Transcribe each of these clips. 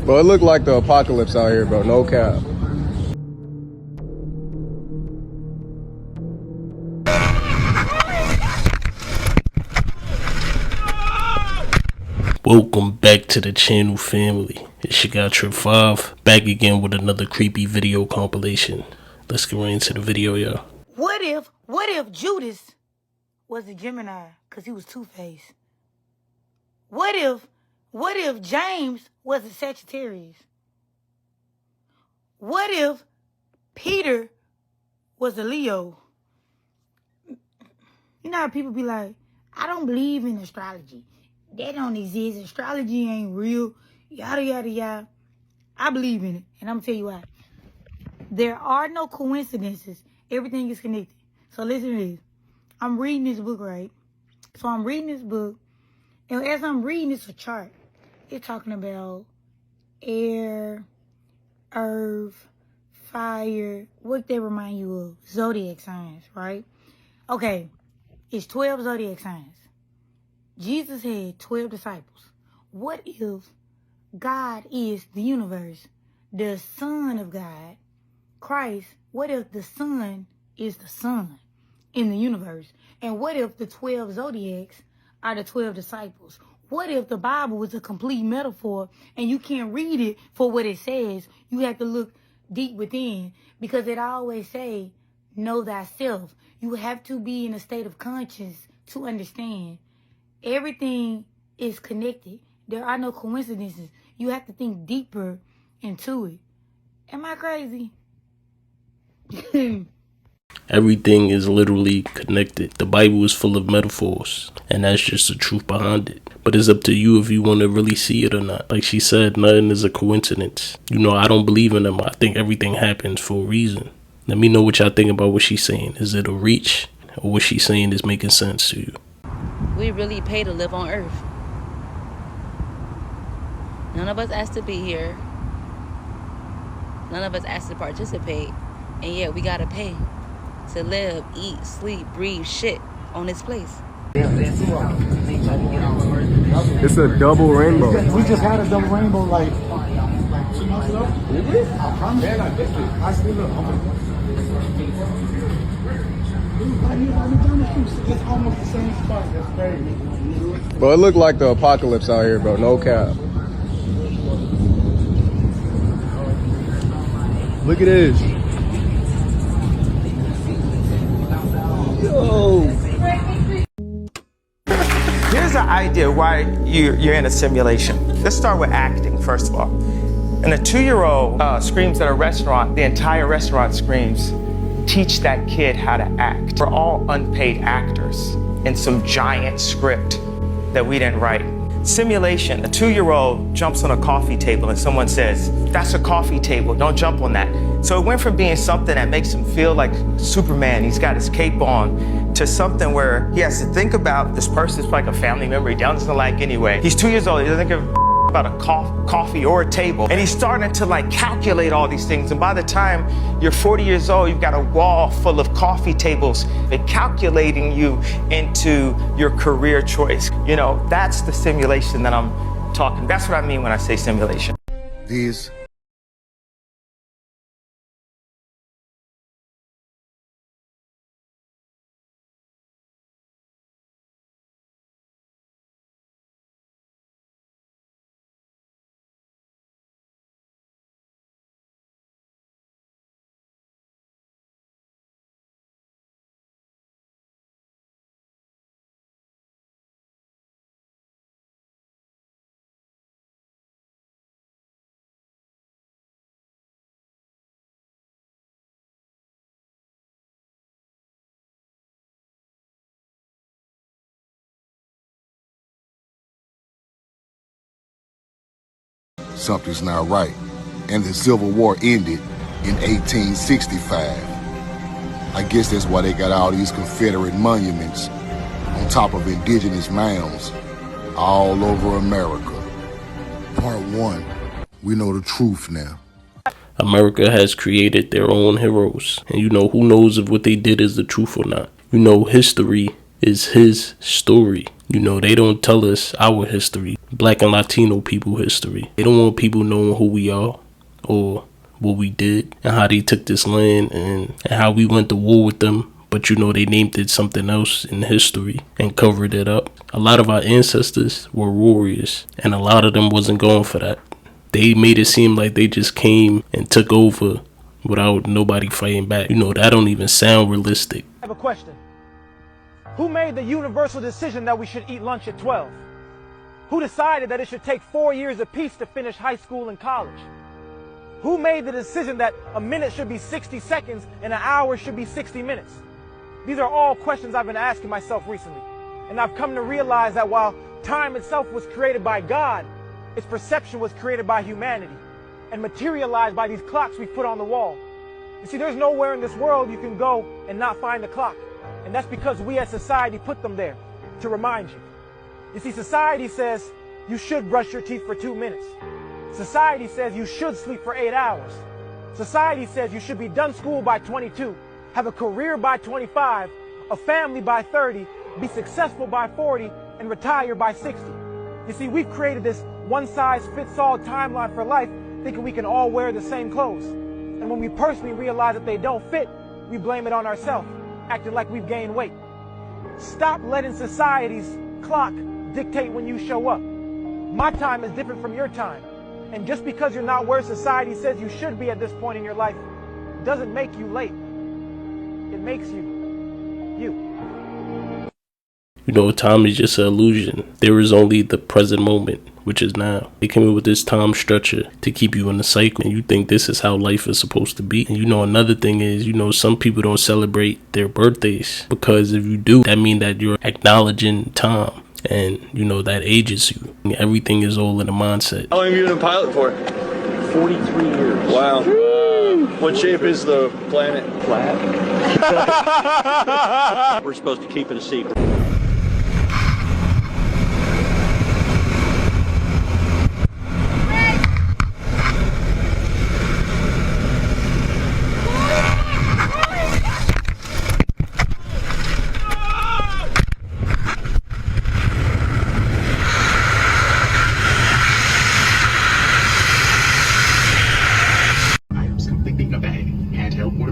Bro, it looked like the apocalypse out here, bro. No cap. Welcome back to the channel, family. It's your guy Trip 5, back again with another creepy video compilation. Let's get right into the video, y'all. What if Judas was a Gemini because he was two-faced? What if James was a Sagittarius? What if Peter was a Leo? You know how people be like, I don't believe in astrology. That don't exist. Astrology ain't real. Yada, yada, yada. I believe in it. And I'm going to tell you why. There are no coincidences. Everything is connected. So listen to this. I'm reading this book, right? So I'm reading this book. And as I'm reading, it's a chart. It's talking about air, earth, fire. What they remind you of? Zodiac signs, right? Okay. It's 12 zodiac signs. Jesus had 12 disciples. What if God is the universe, the Son of God, Christ? What if the Son is the Son in the universe? And what if the 12 zodiacs are the 12 disciples? What if the Bible is a complete metaphor and you can't read it for what it says? You have to look deep within, because it always say, know thyself. You have to be in a state of conscience to understand. Everything is connected. There are no coincidences. You have to think deeper into it. Am I crazy? Everything is literally connected. The Bible is full of metaphors, and that's just the truth behind it. But it's up to you if you want to really see it or not. Like she said, nothing is a coincidence. You know, I don't believe in them. I think everything happens for a reason. Let me know what y'all think about what she's saying. Is it a reach, or what she's saying is making sense to you? We really pay to live on Earth. None of us asked to be here. None of us asked to participate. And yet we gotta pay to live, eat, sleep, breathe, shit on this place. It's a double rainbow. We just had a double rainbow like 2 months ago. I promise you. I still look. It's almost the same spot. That's crazy. Bro, it looked like the apocalypse out here, bro. No cap. Look at this. Yo. Here's the idea why you're in a simulation. Let's start with acting, first of all. And a 2-year-old screams at a restaurant, the entire restaurant screams. Teach that kid how to act. We're all unpaid actors in some giant script that we didn't write. Simulation, a 2-year-old jumps on a coffee table and someone says, that's a coffee table, don't jump on that. So it went from being something that makes him feel like Superman, he's got his cape on, to something where he has to think about this person's like a family member he doesn't like anyway. He's 2 years old, he doesn't give a about a coffee or a table, and he's starting to like calculate all these things, and by the time you're 40 years old, you've got a wall full of coffee tables. They're calculating you into your career choice. You know, that's the simulation that I'm talking. That's what I mean when I say simulation. These something's not right. And the Civil War ended in 1865. I guess that's why they got all these Confederate monuments on top of indigenous mounds all over America. Part 1, we know the truth now. America has created their own heroes, and you know, who knows if what they did is the truth or not. You know, history is his story. You know, they don't tell us our history, Black and Latino people history. They don't want people knowing who we are or what we did and how they took this land and how we went to war with them. But you know, they named it something else in history and covered it up. A lot of our ancestors were warriors, and a lot of them wasn't going for that. They made it seem like they just came and took over without nobody fighting back. You know, that don't even sound realistic. I have a question. Who made the universal decision that we should eat lunch at 12? Who decided that it should take 4 years apiece to finish high school and college? Who made the decision that a minute should be 60 seconds and an hour should be 60 minutes? These are all questions I've been asking myself recently. And I've come to realize that while time itself was created by God, its perception was created by humanity and materialized by these clocks we've put on the wall. You see, there's nowhere in this world you can go and not find a clock. And that's because we as society put them there to remind you. You see, society says you should brush your teeth for 2 minutes. Society says you should sleep for 8 hours. Society says you should be done school by 22, have a career by 25, a family by 30, be successful by 40, and retire by 60. You see, we've created this one-size-fits-all timeline for life, thinking we can all wear the same clothes. And when we personally realize that they don't fit, we blame it on ourselves, acting like we've gained weight. Stop letting society's clock dictate when you show up. My time is different from your time. And just because you're not where society says you should be at this point in your life doesn't make you late. It makes you, you. You know, time is just an illusion. There is only the present moment, which is now. They came in with this time stretcher to keep you in the cycle, and you think this is how life is supposed to be. And you know, another thing is, you know, some people don't celebrate their birthdays, because if you do, that means that you're acknowledging time, and you know, that ages you. Everything is all in the mindset. How long have you been a pilot for? 43 years. Wow. What shape is the planet? Flat. We're supposed to keep it a secret.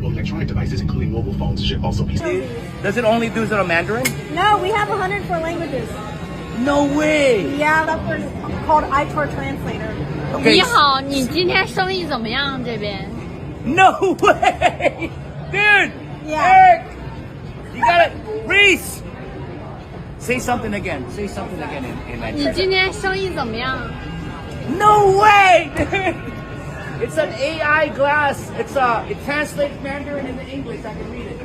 Electronic devices, including mobile phones, should also be. Does it only do it on Mandarin? No, we have 104 languages. No way! Yeah, that's called iTor Translator. Okay. 你好，你今天生意怎么样？这边 No way! Dude! Yeah. Eric! You got it! Reese! Say something again. Say something again in Mandarin. 你今天生意怎么样？ No way! Dude! It's an AI glass. It translates Mandarin into English. I can read it.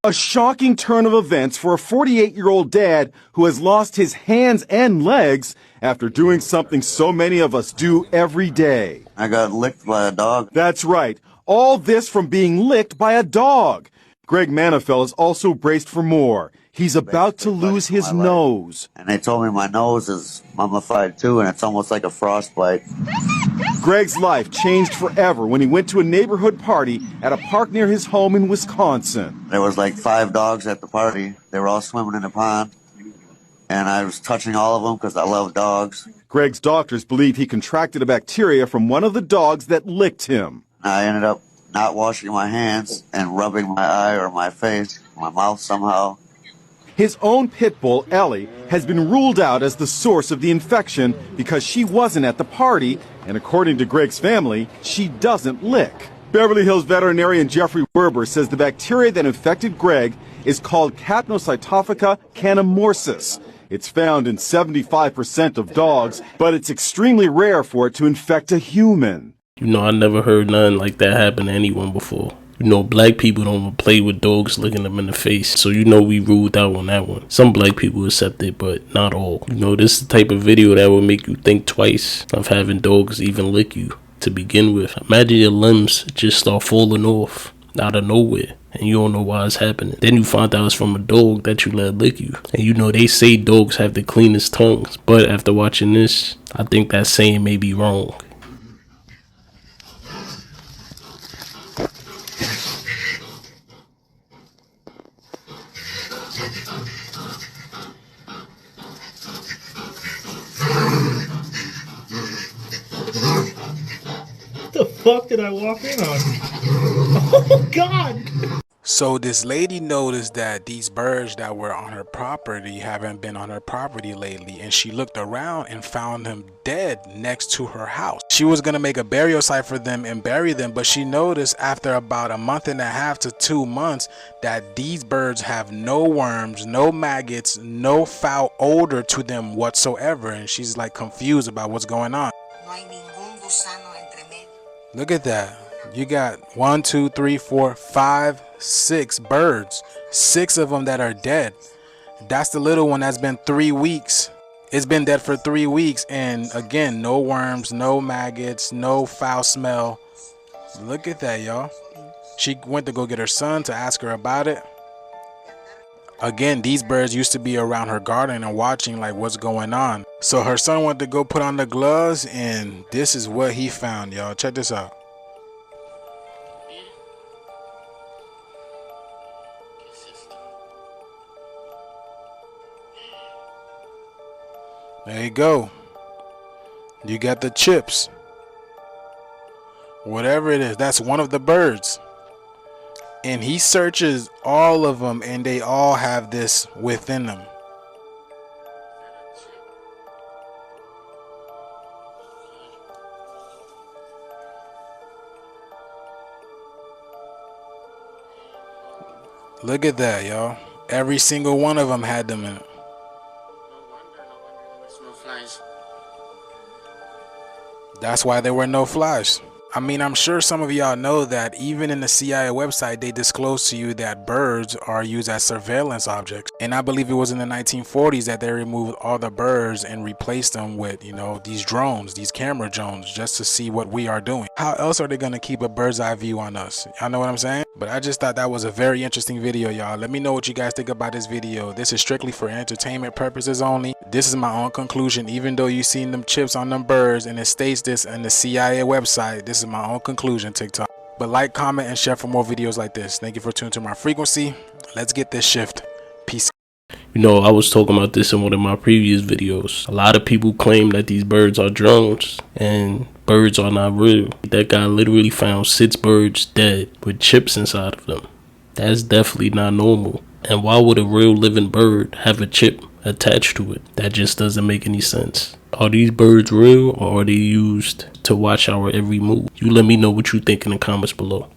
A shocking turn of events for a 48-year-old dad who has lost his hands and legs after doing something so many of us do every day. I got licked by a dog. That's right. All this from being licked by a dog. Greg Manafel is also braced for more. He's about to lose his nose. And they told me my nose is mummified too, and it's almost like a frostbite. Greg's life changed forever when he went to a neighborhood party at a park near his home in Wisconsin. There was like 5 dogs at the party. They were all swimming in the pond. And I was touching all of them because I love dogs. Greg's doctors believe he contracted a bacteria from one of the dogs that licked him. I ended up not washing my hands and rubbing my eye or my face, my mouth somehow. His own pit bull, Ellie, has been ruled out as the source of the infection because she wasn't at the party, and according to Greg's family, she doesn't lick. Beverly Hills veterinarian Jeffrey Werber says the bacteria that infected Greg is called Capnocytophaga canamorsis. It's found in 75% of dogs, but it's extremely rare for it to infect a human. You know, I never heard nothing like that happen to anyone before. You know, black people don't play with dogs licking them in the face. So, you know, we ruled out on that one. Some black people accept it, but not all. You know, this is the type of video that will make you think twice of having dogs even lick you to begin with. Imagine your limbs just start falling off out of nowhere and you don't know why it's happening. Then you find out it's from a dog that you let lick you. And you know, they say dogs have the cleanest tongues. But after watching this, I think that saying may be wrong. fuck did I walk in on? Oh God! So this lady noticed that these birds that were on her property haven't been on her property lately, and she looked around and found them dead next to her house. She was gonna make a burial site for them and bury them, but she noticed after about a month and a half to 2 months that these birds have no worms, no maggots, no foul odor to them whatsoever, and she's like confused about what's going on. Look at that. You got 1, 2, 3, 4, 5, 6 birds. 6 of them that are dead. That's the little one that's been 3 weeks. It's been dead for 3 weeks, and again, no worms, no maggots, no foul smell. Look at that, y'all. She went to go get her son to ask her about it. Again, these birds used to be around her garden and watching like what's going on. So her son went to go put on the gloves, and this is what he found, y'all. Check this out. There you go. You got the chips. Whatever it is, that's one of the birds. And he searches all of them, and they all have this within them. Look at that, y'all. Every single one of them had them in it. That's why there were no flies. I mean, I'm sure some of y'all know that even in the CIA website, they disclose to you that birds are used as surveillance objects. And I believe it was in the 1940s that they removed all the birds and replaced them with, you know, these drones, these camera drones, just to see what we are doing. How else are they going to keep a bird's eye view on us? Y'all know what I'm saying? But I just thought that was a very interesting video, y'all. Let me know what you guys think about this video. This is strictly for entertainment purposes only. This is my own conclusion. Even though you seen them chips on them birds and it states this in the CIA website, this is my own conclusion, TikTok. But like, comment, and share for more videos like this. Thank you for tuning to my frequency. Let's get this shift. Peace. You know, I was talking about this in one of my previous videos. A lot of people claim that these birds are drones and birds are not real. That guy literally found 6 birds dead with chips inside of them. That's definitely not normal. And why would a real living bird have a chip attached to it? That just doesn't make any sense. Are these birds real, or are they used to watch our every move? You let me know what you think in the comments below.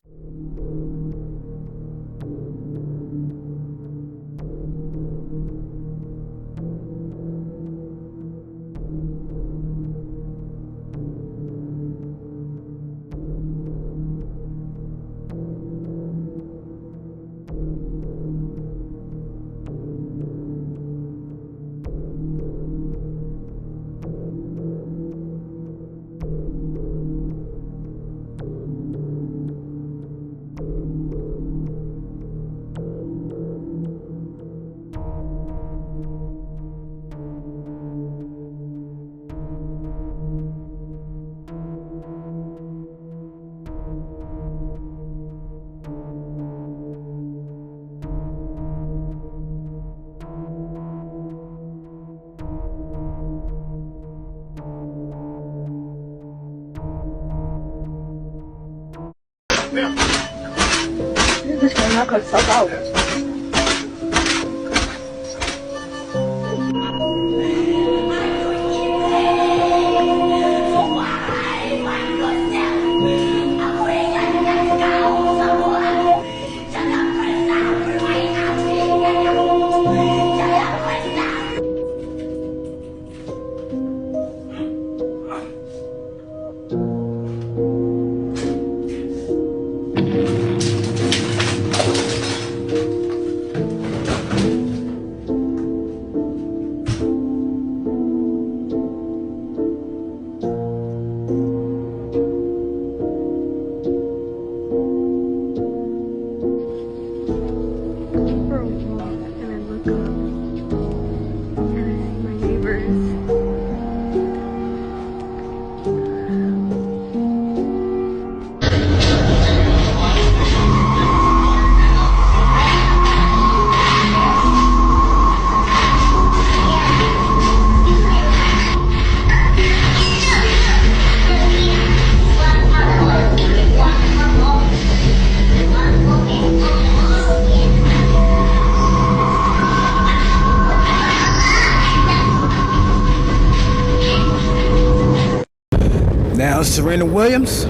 Now, Serena Williams,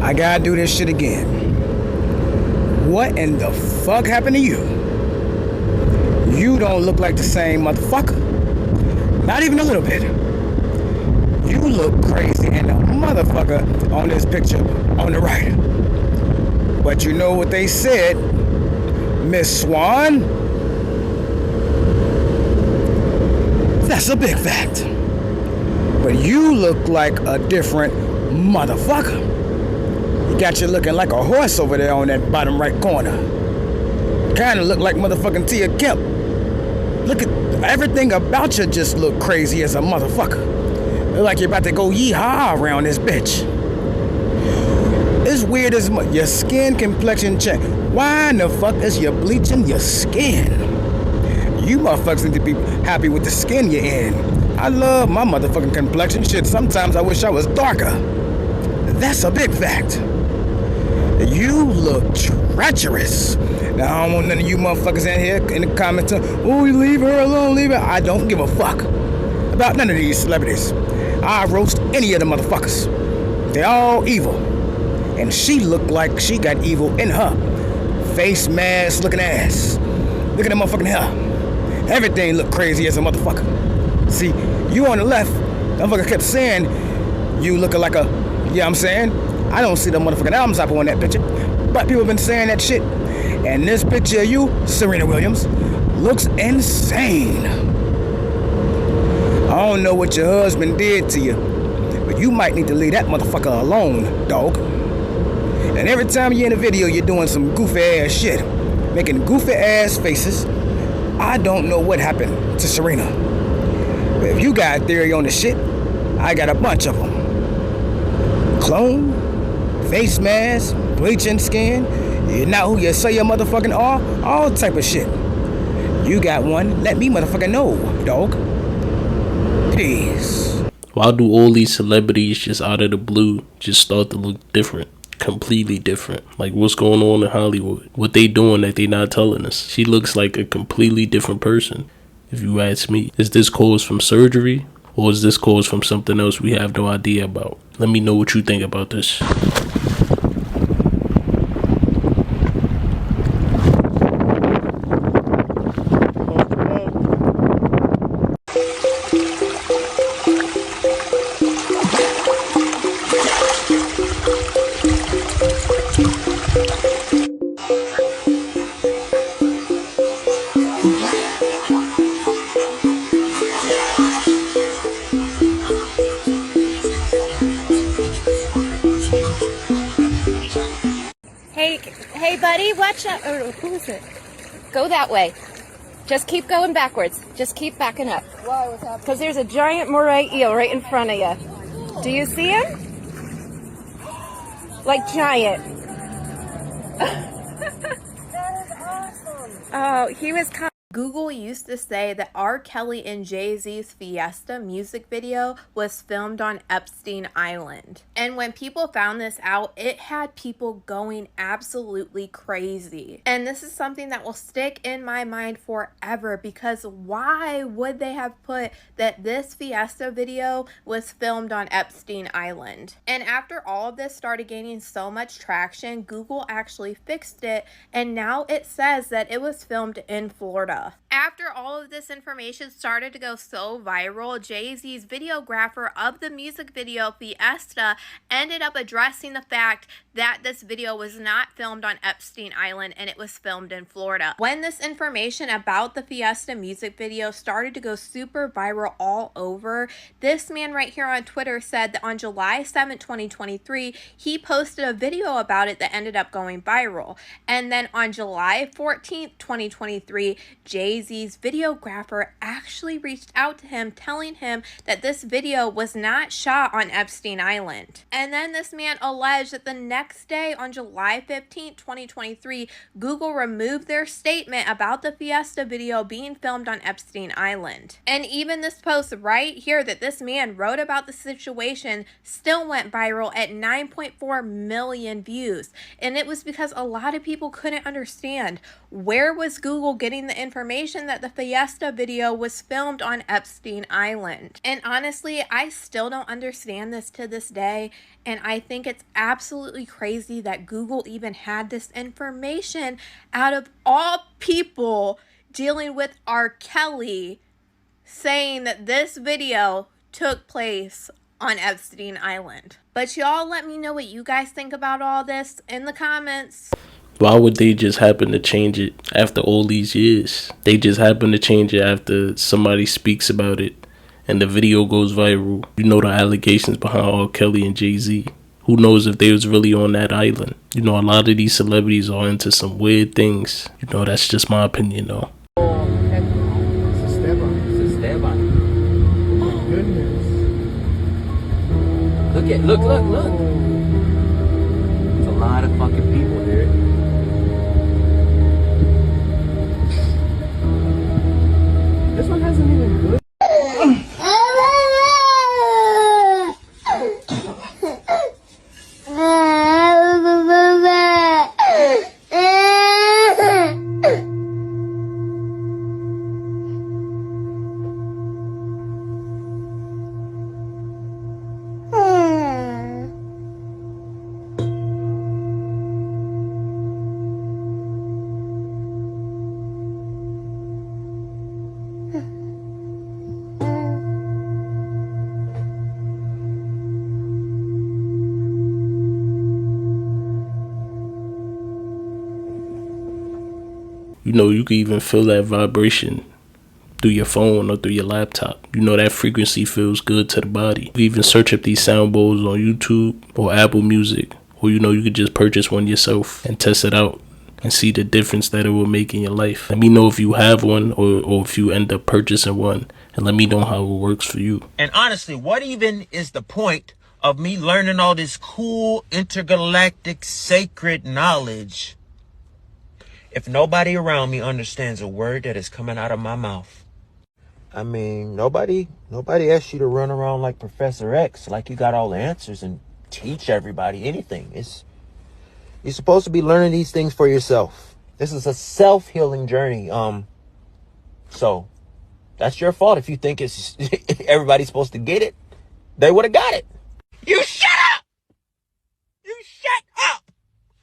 I gotta do this shit again. What in the fuck happened to you? You don't look like the same motherfucker. Not even a little bit. You look crazy and a motherfucker on this picture on the right. But you know what they said, Miss Swan? That's a big fact. But you look like a different motherfucker. You got you looking like a horse over there on that bottom right corner. Kinda look like motherfucking Tia Kemp. Look at everything about you just look crazy as a motherfucker. Look like you're about to go yee-haw around this bitch. It's weird as much. Your skin complexion change. Why in the fuck is you bleaching your skin? You motherfuckers need to be happy with the skin you're in. I love my motherfucking complexion. Shit, sometimes I wish I was darker. That's a big fact. You look treacherous. Now, I don't want none of you motherfuckers in here in the comments. Oh, you leave her alone, leave her. I don't give a fuck about none of these celebrities. I roast any of the motherfuckers. They're all evil. And she looked like she got evil in her. Face mask looking ass. Look at that motherfucking hair. Everything look crazy as a motherfucker. See, you on the left, that motherfucker kept saying you looking like a, yeah, I'm saying? I don't see the motherfucking albums up on that picture. But people been saying that shit. And this picture of you, Serena Williams, looks insane. I don't know what your husband did to you, but you might need to leave that motherfucker alone, dog. And every time you're in a video, you're doing some goofy ass shit, making goofy ass faces. I don't know what happened to Serena. But if you got a theory on the shit, I got a bunch of them. Clone, face mask, bleaching skin, you're not who you say you motherfucking are, all type of shit. You got one, let me motherfucking know, dog. Peace. Why do all these celebrities just out of the blue just start to look different? Completely different. Like, what's going on in Hollywood? What they doing that they not telling us? She looks like a completely different person, if you ask me. Is this caused from surgery? Or is this caused from something else we have no idea about? Let me know what you think about this. Hey, buddy, watch out. Oh, who is it? Go that way. Just keep going backwards. Just keep backing up. Why? What's happening? Because there's a giant moray eel right in front of you. Do you see him? Like giant. That is awesome. Oh, he was kind. Google used to say that R. Kelly and Jay-Z's Fiesta music video was filmed on Epstein Island. And when people found this out, it had people going absolutely crazy. And this is something that will stick in my mind forever, because why would they have put that this Fiesta video was filmed on Epstein Island? And after all of this started gaining so much traction, Google actually fixed it, and now it says that it was filmed in Florida. After all of this information started to go so viral, Jay-Z's videographer of the music video Fiesta ended up addressing the fact that this video was not filmed on Epstein Island and it was filmed in Florida. When this information about the Fiesta music video started to go super viral all over, this man right here on Twitter said that on July 7, 2023, he posted a video about it that ended up going viral. And then on July 14, 2023, Jay-Z's videographer actually reached out to him telling him that this video was not shot on Epstein Island. And then this man alleged that the next day on July 15, 2023, Google removed their statement about the Fiesta video being filmed on Epstein Island. And even this post right here that this man wrote about the situation still went viral at 9.4 million views. And it was because a lot of people couldn't understand, where was Google getting the information information that the Fiesta video was filmed on Epstein Island. And honestly, I still don't understand this to this day, and I think it's absolutely crazy that Google even had this information out of all people dealing with R. Kelly, saying that this video took place on Epstein Island. But y'all let me know what you guys think about all this in the comments. Why would they just happen to change it after all these years? They just happen to change it after somebody speaks about it and the video goes viral. You know the allegations behind R. Kelly and Jay-Z. Who knows if they was really on that island? You know, a lot of these celebrities are into some weird things. You know, that's just my opinion though. Look. It's a lot of fucking people here. This one hasn't even good. You know, you can even feel that vibration through your phone or through your laptop. You know, that frequency feels good to the body. You can even search up these sound bowls on YouTube or Apple Music, or you know, you could just purchase one yourself and test it out and see the difference that it will make in your life. Let me know if you have one or if you end up purchasing one, and let me know how it works for you. And honestly, what even is the point of me learning all this cool intergalactic sacred knowledge if nobody around me understands a word that is coming out of my mouth? I mean, nobody asked you to run around like Professor X, like you got all the answers and teach everybody anything. You're supposed to be learning these things for yourself. This is a self-healing journey. So that's your fault if you think it's everybody's supposed to get it. They would have got it. You shut up! You shut up!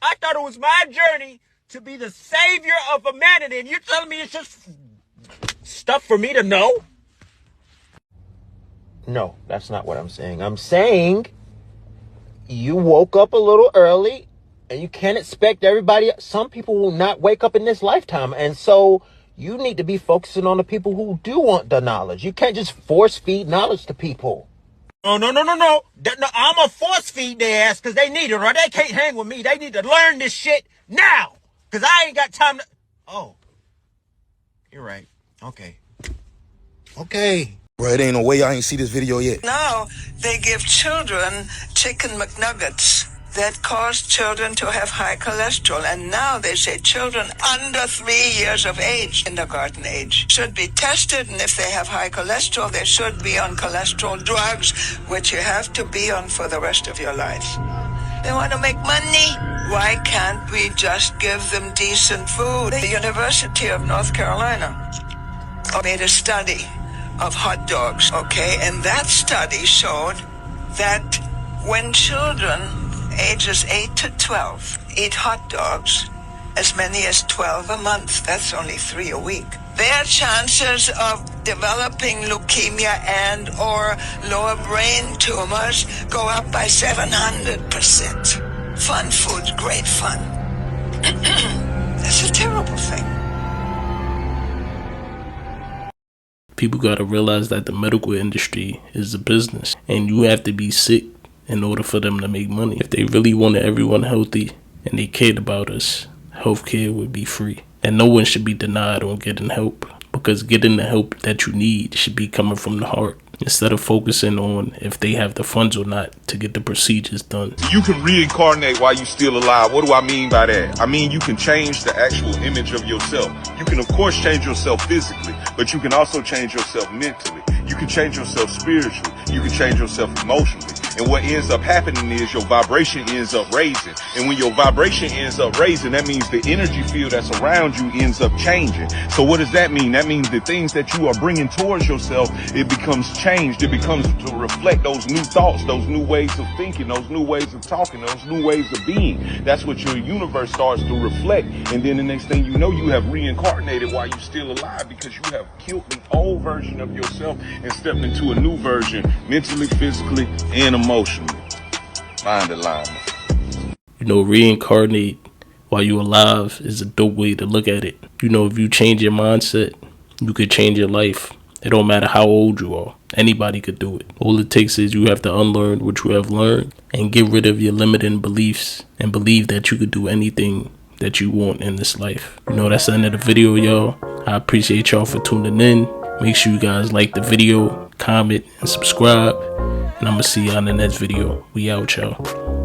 I thought it was my journey to be the savior of humanity, and you're telling me it's just stuff for me to know? No, that's not what I'm saying. I'm saying you woke up a little early, and you can't expect everybody. Some people will not wake up in this lifetime, and so you need to be focusing on the people who do want the knowledge. You can't just force feed knowledge to people. No. I'm going to force feed their ass because they need it, or they can't hang with me. They need to learn this shit now. Because I ain't got time to... Oh. You're right. Okay. Bro, it ain't no way I ain't see this video yet. Now, they give children chicken McNuggets that cause children to have high cholesterol. And now they say children under 3 years of age, kindergarten age, should be tested. And if they have high cholesterol, they should be on cholesterol drugs, which you have to be on for the rest of your life. They want to make money. Why can't we just give them decent food? The University of North Carolina made a study of hot dogs, okay? And that study showed that when children ages 8 to 12 eat hot dogs, as many as 12 a month, that's only 3 a week, their chances of developing leukemia and or lower brain tumors go up by 700%. Fun food's great fun. That's a terrible thing. People gotta realize that the medical industry is a business, and you have to be sick in order for them to make money. If they really wanted everyone healthy and they cared about us, healthcare would be free. And no one should be denied on getting help, because getting the help that you need should be coming from the heart. instead of focusing on if they have the funds or not to get the procedures done. You can reincarnate while you're still alive. What do I mean by that? I mean you can change the actual image of yourself. You can of course change yourself physically, but you can also change yourself mentally. You can change yourself spiritually. You can change yourself emotionally. And what ends up happening is your vibration ends up raising. And when your vibration ends up raising, that means the energy field that's around you ends up changing. So what does that mean? That means the things that you are bringing towards yourself, it becomes changed. It becomes to reflect those new thoughts, those new ways of thinking, those new ways of talking, those new ways of being. That's what your universe starts to reflect. And then the next thing you know, you have reincarnated while you're still alive because you have killed the old version of yourself and stepped into a new version, mentally, physically, and emotionally. Mind alignment. You know, reincarnate while you're alive is a dope way to look at it. You know, if you change your mindset, you could change your life. It don't matter how old you are. Anybody could do it. All it takes is you have to unlearn what you have learned and get rid of your limiting beliefs and believe that you could do anything that you want in this life. You know, that's the end of the video, y'all. I appreciate y'all for tuning in. Make sure you guys like the video, comment, and subscribe. And I'm going to see y'all in the next video. We out, y'all.